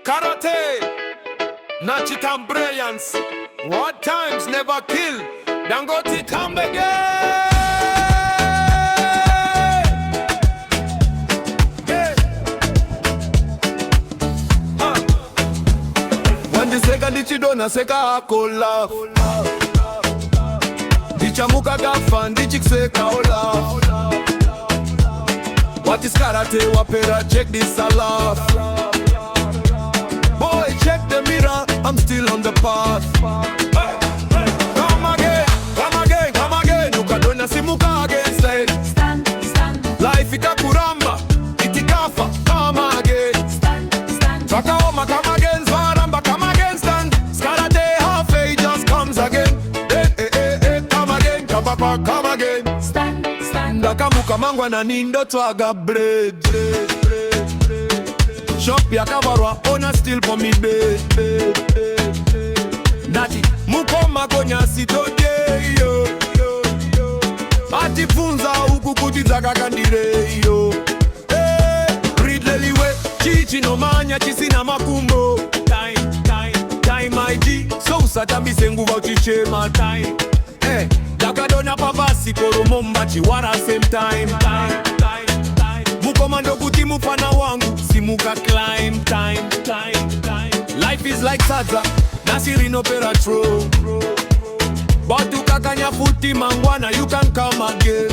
Karate, Natchit and brilliance. What times never kill. Dangote come again. Yeah. When the second dichidona seka akola, dichamuka gafan dichikseka ola. What is karate wapera? Check this alaf. Boy, check the mirror, I'm still on the path. Come again, come again, come again. Ukadona simuka again, say Stand, stand, life ikakuramba, itikafa. Come again, stand, stand, Takaoma, come again, Zwaramba, come again, stand. Skara day halfway just comes again. Come again, come again. stand, stand. Ndakamuka mangwa na nindo twaga bread. Shop yakabarwa ona still for me bed. Nati mukoma konya sitoje yo. Ati funza huku kutiza kakandire yo. Ridley we chichi no manya chisina makumbo. Time ID so usatambise nguva uchichema time. Dakadona pabasi koromo mbachi wara same time. Mukomando kuti mufana wangu simuka climb time. Life is like sadza nasiri no peratro. Batu kakanya futi mangwana you can come again.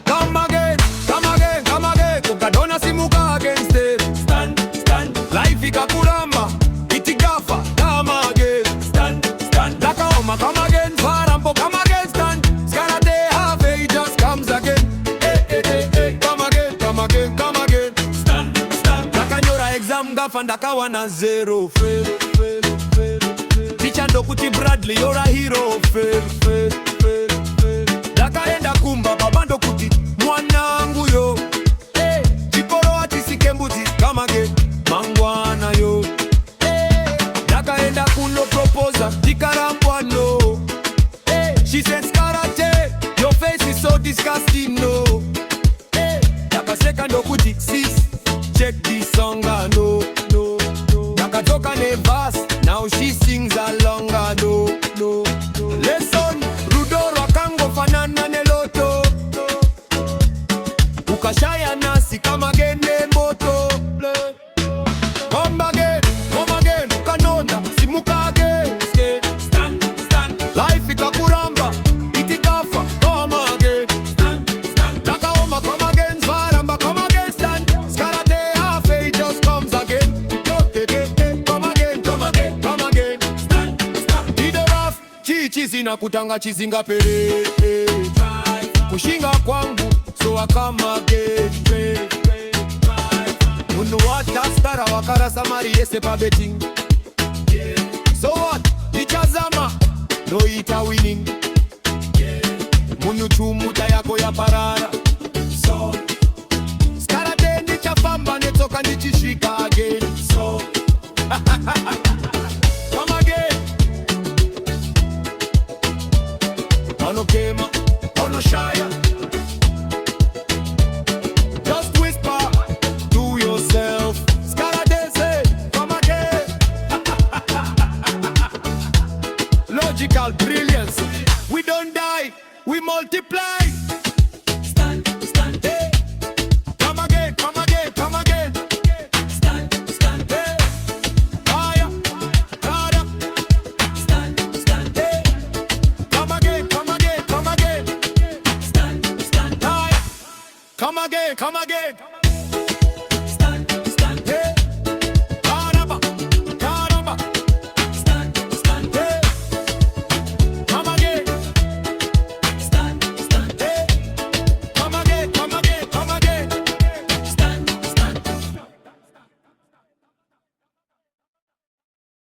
Come again, come again, come again. Kukadona simuka again stay. Stand, stand. Life ikakuramba itigafa. Come again, stand, stand. Dakaoma come again. Farampo come again stand. Skara day halfway just comes again. Come again, come again, come again. Stand, stand. Dakanyora exam gafanda kawa na zero. Fail. Teacher Dokuti Bradley, you're a hero. Fail. Dakaenda kumba babando kuti mwanangu yo. Chiporo atisike mbuzi come again. Mangwana yo. Dakaenda kuno proposer dikarampo. She said karate, your face is so disgusting no. Dakaseka Dokuti sis, check this song no. Dakatoka ne verse, now she sings along no. Lesson, Rudoro Kango fanana ne loto. Ukashaya nasi come again ne moto. Come again, ukanonda simuka again. Stand, life ikakuramba itikafa. Come again, stand. Dakaoma come again, Zwaramba come again, stand. Skara day halfway just comes again. Come again, stand. Dide raf, chichi zina kutanga chizinga pere. Kushinga kwangu, so I come again. Unu wata stara wakara samari yese pa betting. So what? Ichazama, no ita winning. Munu chumuta yako ya parara. So Skara day nichafamba netoka nichishika again. So come again. Ono kema, ono shaya. Just whisper to yourself. Skara day say, come again. Logical brilliance. We don't die, we multiply. Stand, stand, Hey. Come again. stand, stand, Hey. Fire. Harder. stand, stand, Hey. Come again. stand, stand. Fire. Come again.